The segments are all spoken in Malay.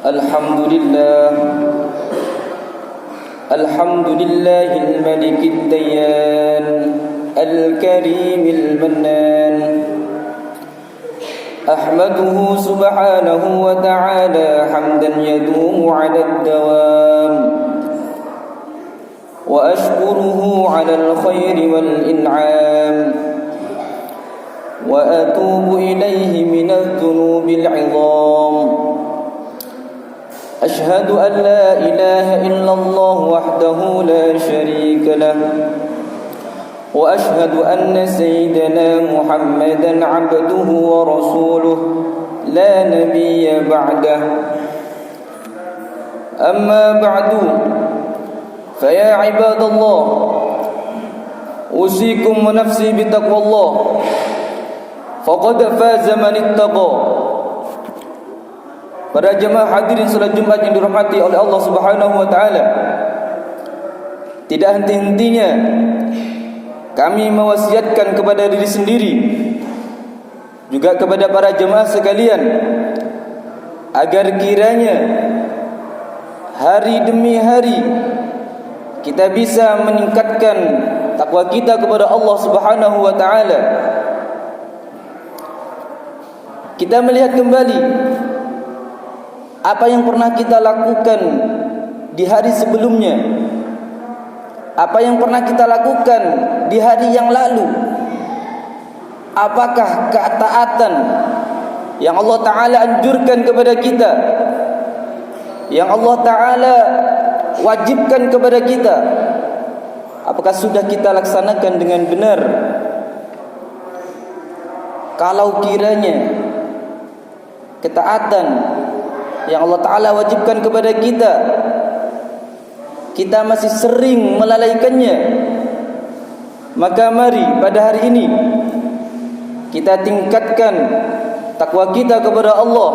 Alhamdulillah, Alhamdulillahil malikid dayyan, al-karimil mannan. Ahmaduhu subhanahu wa ta'ala hamdan yadumu 'ala ad-dawam, wa ashkuruhu 'ala al-khairi wal-in'am, wa atubu ilayhi min adh-dhunubil 'idham. Ashhadu an la ilaha illallah wahdahu la sharika lah, wa ashhadu anna sayyidana Muhammadan 'abduhu wa rasuluhu la nabiyya ba'dah. Amma ba'du, fa ya ibadallah, usikum wa nafsi bitaqwallah, faqad faza man ittaqa. Para jemaah hadirin salat Jumat yang dirahmati oleh Allah Subhanahu wa taala, tidak henti-hentinya kami mewasiatkan kepada diri sendiri, juga kepada para jemaah sekalian, agar kiranya hari demi hari kita bisa meningkatkan takwa kita kepada Allah Subhanahu wa taala. Kita melihat kembali apa yang pernah kita lakukan di hari sebelumnya, apa yang pernah kita lakukan di hari yang lalu. Apakah ketaatan yang Allah Ta'ala anjurkan kepada kita, yang Allah Ta'ala wajibkan kepada kita, apakah sudah kita laksanakan dengan benar? Kalau kiranya ketaatan yang Allah Ta'ala wajibkan kepada kita, kita masih sering melalaikannya, maka mari pada hari ini kita tingkatkan takwa kita kepada Allah.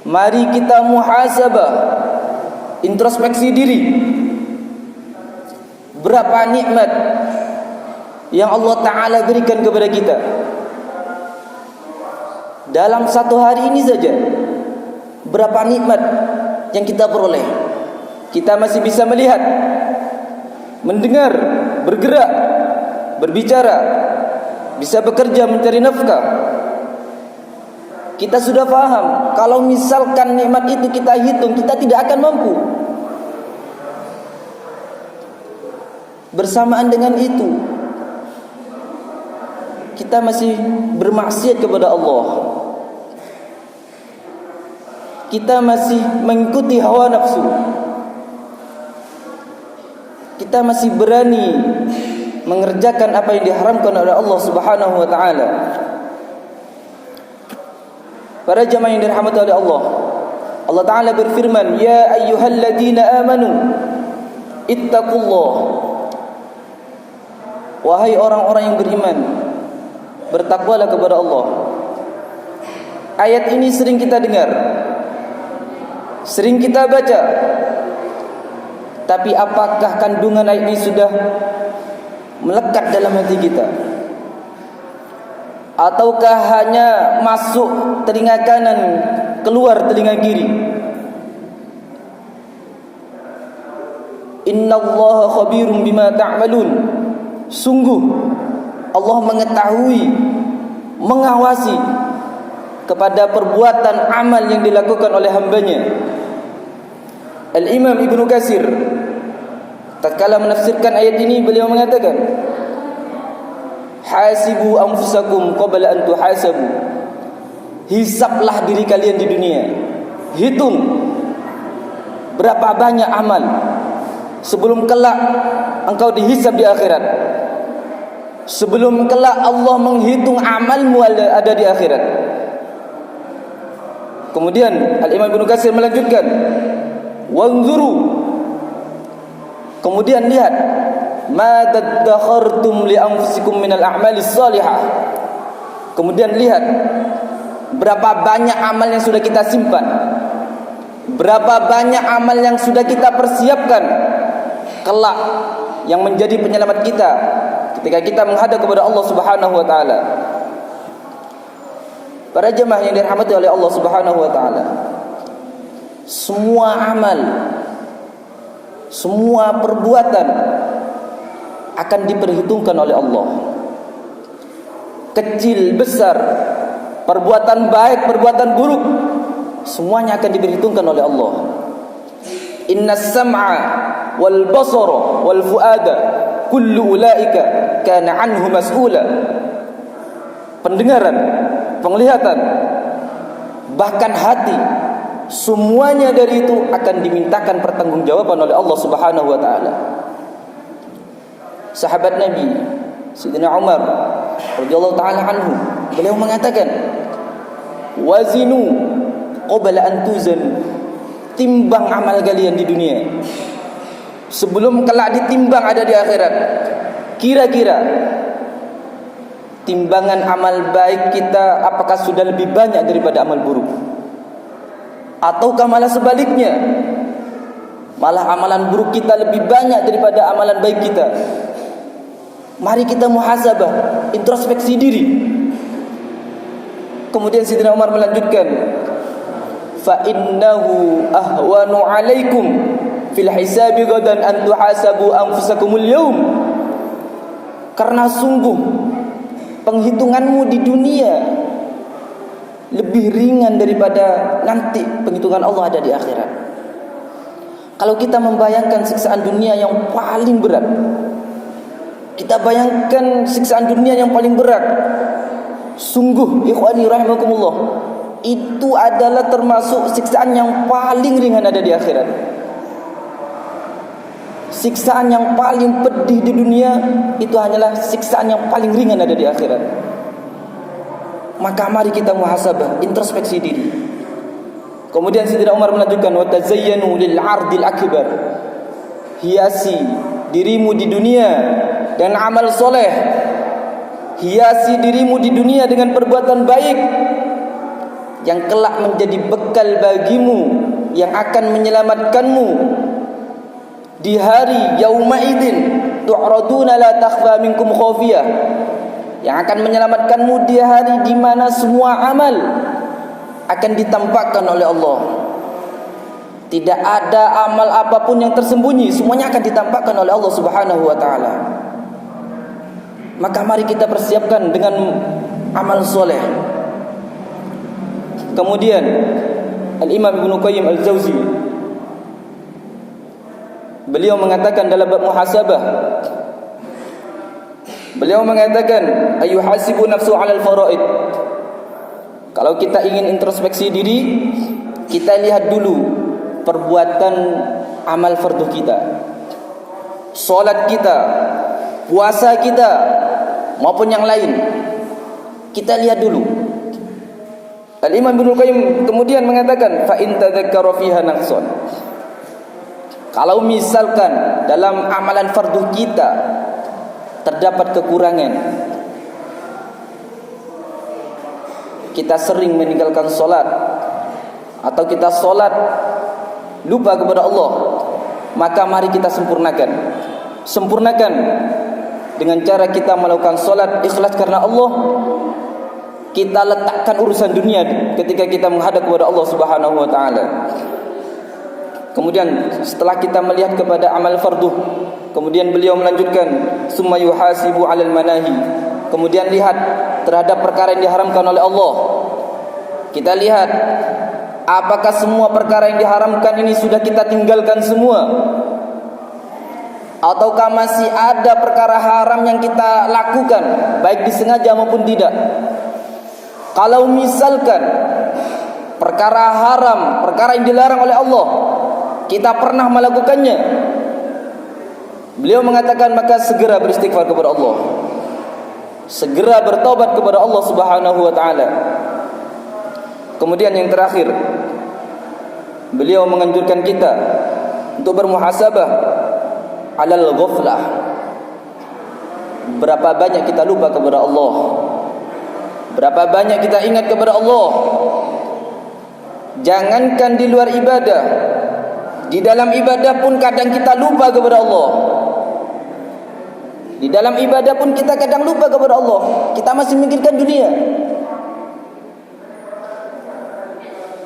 Mari kita muhasabah, introspeksi diri. Berapa nikmat yang Allah Ta'ala berikan kepada kita dalam satu hari ini saja. Berapa nikmat yang kita peroleh. Kita masih bisa melihat, mendengar, bergerak, berbicara, bisa bekerja, mencari nafkah. Kita sudah paham, kalau misalkan nikmat itu kita hitung, kita tidak akan mampu. Bersamaan dengan itu, kita masih bermaksiat kepada Allah. Kita masih mengikuti hawa nafsu. Kita masih berani mengerjakan apa yang diharamkan oleh Allah Subhanahu wa taala. Para jemaah yang dirahmati oleh Allah, Allah Ta'ala berfirman, ya ayyuhalladzina amanu ittaqullah. Wahai orang-orang yang beriman, bertakwalah kepada Allah. Ayat ini sering kita dengar, sering kita baca, tapi apakah kandungan ayat ini sudah melekat dalam hati kita? Ataukah hanya masuk telinga kanan, keluar telinga kiri? Innallaha khabirum bima ta'malun. Sungguh Allah mengetahui, mengawasi kepada perbuatan amal yang dilakukan oleh hambanya. Al-Imam Ibnu Katsir tatkala menafsirkan ayat ini, beliau mengatakan, hasibu anfusakum qabla an tuhasabu. Hisablah diri kalian di dunia. Hitung berapa banyak amal sebelum kelak engkau dihisab di akhirat. Sebelum kelak Allah menghitung amalmu ada di akhirat. Kemudian Al-Imam Ibnu Katsir melanjutkan, wanzuru. Kemudian lihat, ma tadakhartum li anfusikum minal a'malis salihah. Kemudian lihat berapa banyak amal yang sudah kita simpan, berapa banyak amal yang sudah kita persiapkan kelak yang menjadi penyelamat kita ketika kita menghadap kepada Allah Subhanahu wa taala. Para jemaah yang dirahmati oleh Allah Subhanahu wa taala, semua amal, semua perbuatan akan diperhitungkan oleh Allah. Kecil, besar, perbuatan baik, perbuatan buruk, semuanya akan diperhitungkan oleh Allah. Innas sam'a wal basara wal fuada kullu ulaika kana anhu mas'ula. Pendengaran, penglihatan, bahkan hati, semuanya dari itu akan dimintakan pertanggungjawaban oleh Allah Subhanahu wa taala. Sahabat Nabi Sayyidina Umar radhiyallahu taala anhu, beliau mengatakan, wazinu qabla an tuzan. Timbang amal kalian di dunia sebelum kelak ditimbang ada di akhirat. Kira-kira timbangan amal baik kita apakah sudah lebih banyak daripada amal buruk, ataukah malah sebaliknya, malah amalan buruk kita lebih banyak daripada amalan baik kita? Mari kita muhasabah, introspeksi diri. Kemudian Sayyidina Umar melanjutkan, fa innahu ahwanu alaikum fil hisabi gadan an tuhasabu anfusakumul yaum. Karena sungguh penghitunganmu di dunia lebih ringan daripada nanti penghitungan Allah ada di akhirat. Kalau kita membayangkan siksaan dunia yang paling berat, kita bayangkan siksaan dunia yang paling berat, sungguh ikhwani rahimakumullah, itu adalah termasuk siksaan yang paling ringan ada di akhirat. Siksaan yang paling pedih di dunia itu hanyalah siksaan yang paling ringan ada di akhirat. Maka mari kita muhasabah, introspeksi diri. Kemudian Sayyidina Umar melanjutkan, wa tazayyanu lil 'ardil akbar. Hiasi dirimu di dunia dengan amal soleh. Hiasi dirimu di dunia dengan perbuatan baik yang kelak menjadi bekal bagimu, yang akan menyelamatkanmu di hari yauma'idin tu'raduna la takhfa minkum khafiyah, yang akan menyelamatkanmu di hari di mana semua amal akan ditampakkan oleh Allah. Tidak ada amal apapun yang tersembunyi, semuanya akan ditampakkan oleh Allah Subhanahu wa taala. Maka mari kita persiapkan dengan amal soleh. Kemudian Al-Imam Ibnu Qayyim Al-Jauzi, beliau mengatakan dalam bab muhasabah, beliau mengatakan ayuhasibu nafsu 'alal faraid. Kalau kita ingin introspeksi diri, kita lihat dulu perbuatan amal fardu kita, salat kita, puasa kita, maupun yang lain. Kita lihat dulu. Al-Imam Ibnu Qayyim kemudian mengatakan, fa in tadzakkara fiha naqsan. Kalau misalkan dalam amalan fardu kita terdapat kekurangan, kita sering meninggalkan solat, atau kita solat lupa kepada Allah, maka mari kita sempurnakan. Sempurnakan dengan cara kita melakukan solat ikhlas karena Allah. Kita letakkan urusan dunia ketika kita menghadap kepada Allah Subhanahu wa taala. Kemudian setelah kita melihat kepada amal fardu, kemudian beliau melanjutkan summa yuhasibu 'alal manahi. Kemudian lihat terhadap perkara yang diharamkan oleh Allah. Kita lihat apakah semua perkara yang diharamkan ini sudah kita tinggalkan semua, ataukah masih ada perkara haram yang kita lakukan, baik disengaja maupun tidak. Kalau misalkan perkara haram, perkara yang dilarang oleh Allah, kita pernah melakukannya, beliau mengatakan maka segera beristighfar kepada Allah, segera bertobat kepada Allah Subhanahu wa taala. Kemudian yang terakhir, beliau menganjurkan kita untuk bermuhasabah alal ghaflah. Berapa banyak kita lupa kepada Allah, berapa banyak kita ingat kepada Allah. Jangankan di luar ibadah, di dalam ibadah pun kadang kita lupa kepada Allah. Di dalam ibadah pun kita kadang lupa kepada Allah. Kita masih memikirkan dunia.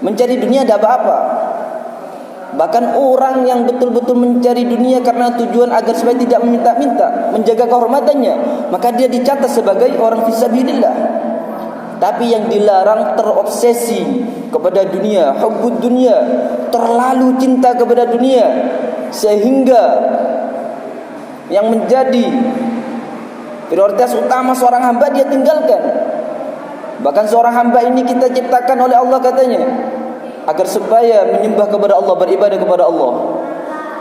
Mencari dunia ada apa-apa. Bahkan orang yang betul-betul mencari dunia karena tujuan agar supaya tidak meminta-minta, menjaga kehormatannya, maka dia dicatat sebagai orang fisabilillah. Tapi yang dilarang terobsesi kepada dunia, hubbud dunia, terlalu cinta kepada dunia, sehingga yang menjadi prioritas utama seorang hamba dia tinggalkan. Bahkan seorang hamba ini kita ciptakan oleh Allah katanya agar supaya menyembah kepada Allah, beribadah kepada Allah.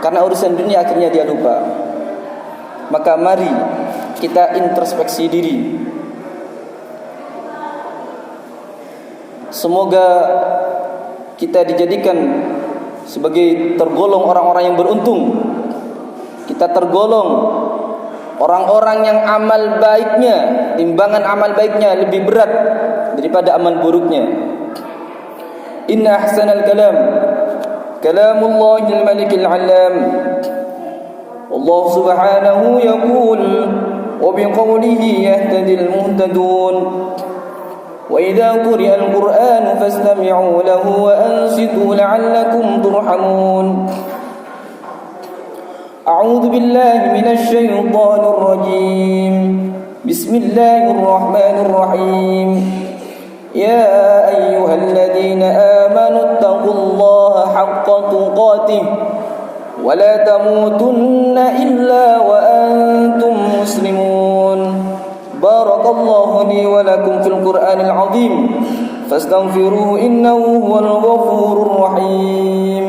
Karena urusan dunia akhirnya dia lupa. Maka mari kita introspeksi diri. Semoga kita dijadikan sebagai tergolong orang-orang yang beruntung. Kita tergolong orang-orang yang amal baiknya, timbangan amal baiknya lebih berat daripada amal buruknya. Inna ahsanal kalam kalamullahil malikil alam. Allah subhanahu yaqul wa biqawlihi yahtadil muhtadun. Wa idza quri'al Qur'an fastami'u lahu wa ansitu la'allakum turhamun. A'udzu billahi minasy syaithanir rajim. Bismillahir rahmanir rahim. Ya ayyuhalladzina amanu taqullaha haqqa tuqatih wa la tamutunna illa wa antum muslimun. Barakallahu li wa lakum fil Qur'anil 'azim fastaghfiruhu innahu huwal ghafurur rahim.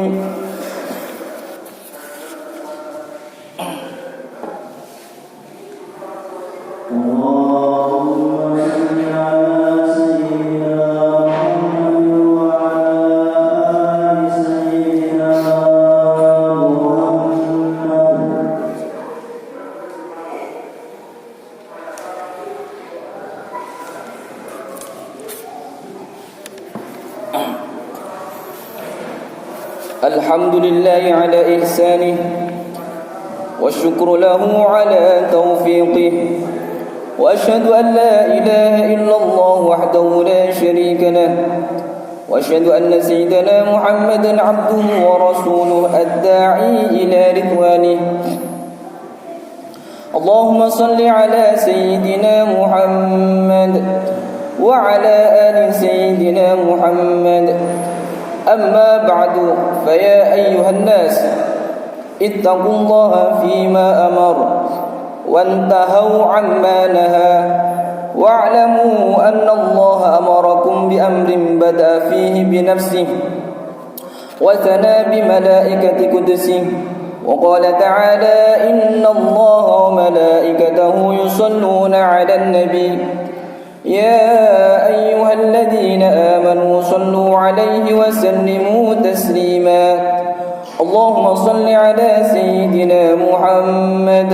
Alhamdulillahi ala ihsanih wa syukru lahu ala taufiqih wa ashhadu an la ilaha illallah wahdahu la syarika lah wa ashhadu anna sayyidana Muhammadan abduhu wa rasuluhu ad-da'i ila ridwanih. Allahumma salli ala sayyidina Muhammad wa ala ali sayyidina Muhammad. أما بعد فيا أيها الناس اتقوا الله فيما أمر وانتهوا عما نهى واعلموا أن الله أمركم بأمر بدأ فيه بنفسه وثنى بملائكة قدسه وقال تعالى إن الله وملائكته يصلون على النبي يا أيها الذين آمنوا صلوا عليه وسلموا تسليما. اللهم صل على سيدنا محمد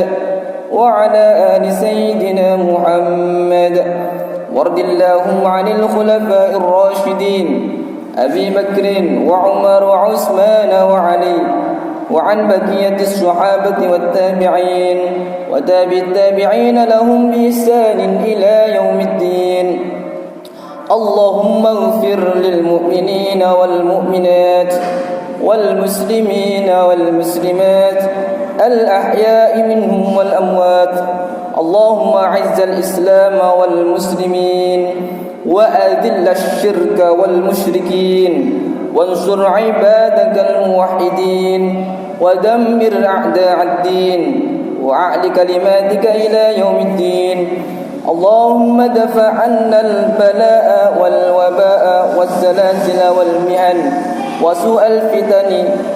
وعلى آل سيدنا محمد وارض اللهم عن الخلفاء الراشدين أبي بكر وعمر وعثمان وعلي وعن بقية الصحابة والتابعين وتابع التابعين لهم بإحسان إلى يوم الدين. اللهم اغفر للمؤمنين والمؤمنات والمسلمين والمسلمات الأحياء منهم والأموات. اللهم أعز الإسلام والمسلمين وأذل الشرك والمشركين وانصر عبادك الموحدين ودمر أعداء الدين وأعل كلماتك إلى يوم الدين. اللهم دفع عنا البلاء والوباء والسلاسل والمحن وسوء الفتن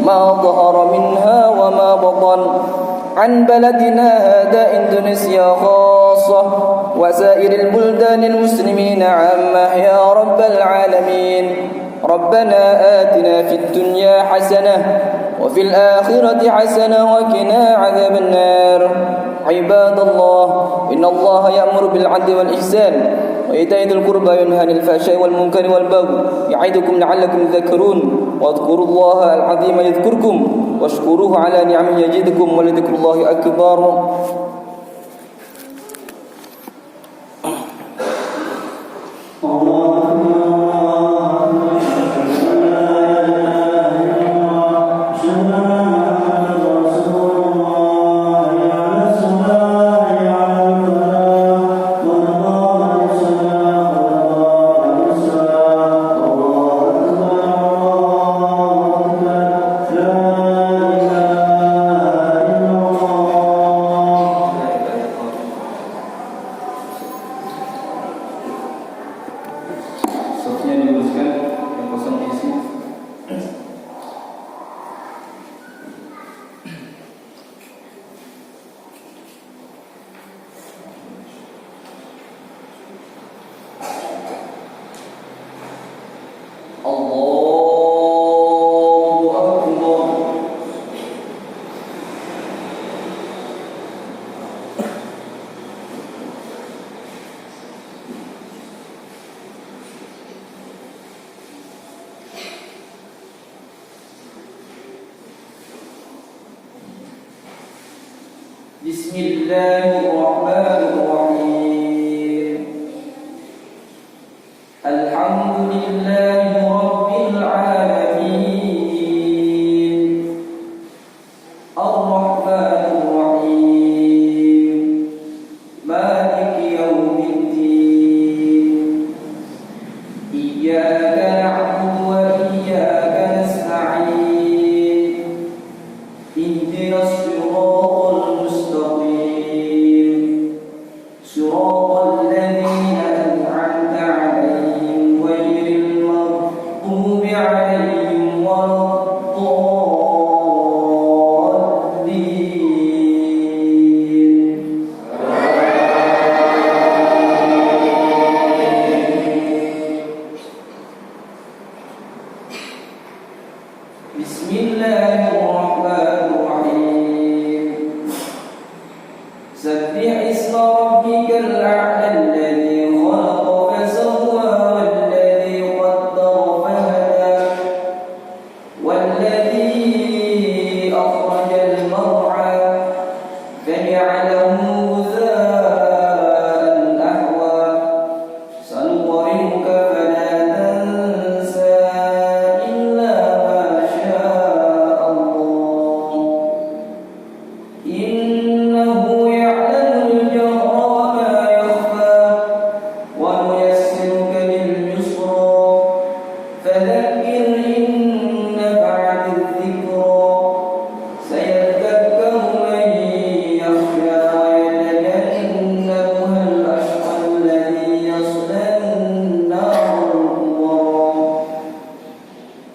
ما ظهر منها وما بطن عن بلدنا هذا إندونيسيا خاصة وسائر البلدان المسلمين عامة يا رب العالمين. ربنا آتنا في الدنيا حسنة وفي الآخرة حسنة وقنا عذاب النار. عباد الله إن الله يأمر بالعدل والإحسان وإيتاء ذي القربى وينهى عن الفحشاء والمنكر والبغي يعظكم لعلكم تذكرون. واذكروا الله العظيم يذكركم واشكروه على نعمه يزدكم ولذكر الله أكبر. Bismillahirrahmanirrahim. Alhamdulillahi rabbil alamin. Ar-Rahmanir Rahim. Maliki yaumiddin. Iyyaka na'budu wa iyyaka nasta'in. Ihdinas siratal mustaqim. Siratal ladzina an'amta 'alaihim ghairil maghdubi 'alaihim waladdallin. Bismillahirrahmanirrahim. Sabbih isma rabbikal a'la alladhi khalaqa fasawwa walladhi qaddara fahada walladhi akhrajal mar'a faj'alahu ghutha'an ahwa sanuqri'uka fala tansa illa ma syaa Allah innahu ya'lamul jahra wa ma yakhfa wa nuyassiruka lil yusra fadhakkir in nafa'ati dhikra sayadhakkaru man yakhsha wa yatajannabuha al-ashqa alladhi yasla an-nar al-kubra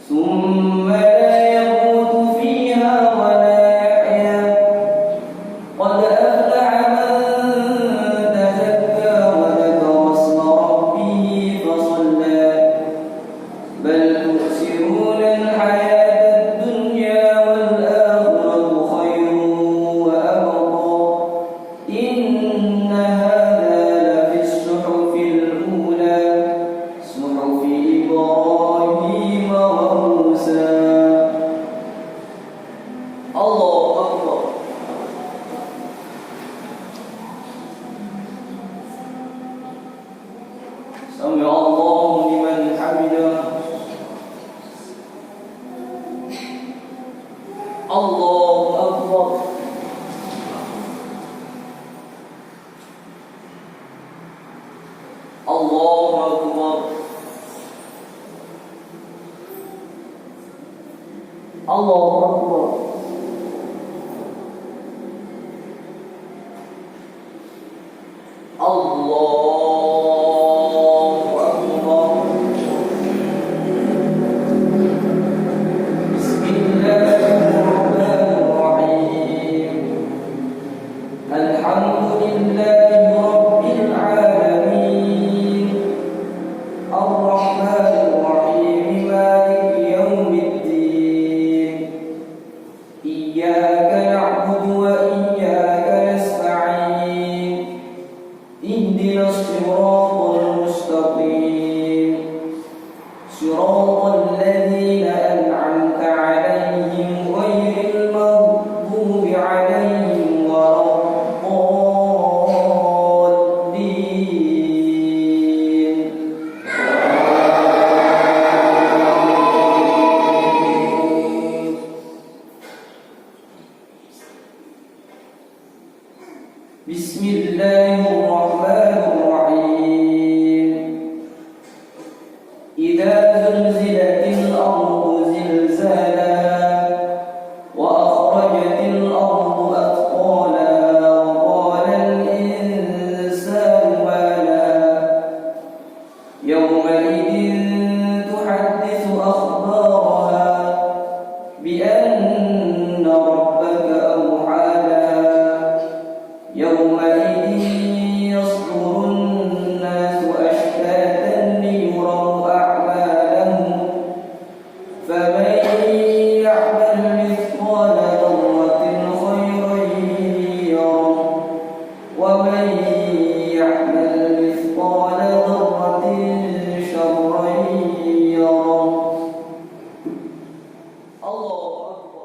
thumma la yamutu fiha wa la yahya قد أفلح من تزكى وذكر اسم ربه فصلى بل تؤثرون الحياة الدنيا والآخرة خير وأبقى إن هذا لفي الصحف الأولى صحف إبراهيم وموسى. الله أكبر. سمع الله لمن حمده. الله أكبر. الله أكبر. الله أكبر. الله أكبر. بسم الله الرحمن الرحيم. الحمد لله رب العالمين. الرحمن الرحيم مالك يوم الدين. إياك نعبد وإياك نستعين. اهدنا الصراط المستقيم صراط الذين أنعمت عليهم غير المغضوب عليهم ولا الضالين. بسم الله الرحمن الرحيم. إذا زلزلت الأرض زلزالها وأخرجت الأرض أثقالها وقال الإنسان ما لها يومئذ تحدث أخبارها بأن ربك أوحى لها يومئذ يصدر الناس أشتاتا ليروا أعمالهم فمن يعمل مثقال ذرة خيرا يره ومن يعمل مثقال ذرة شرا يره. الله أكبر.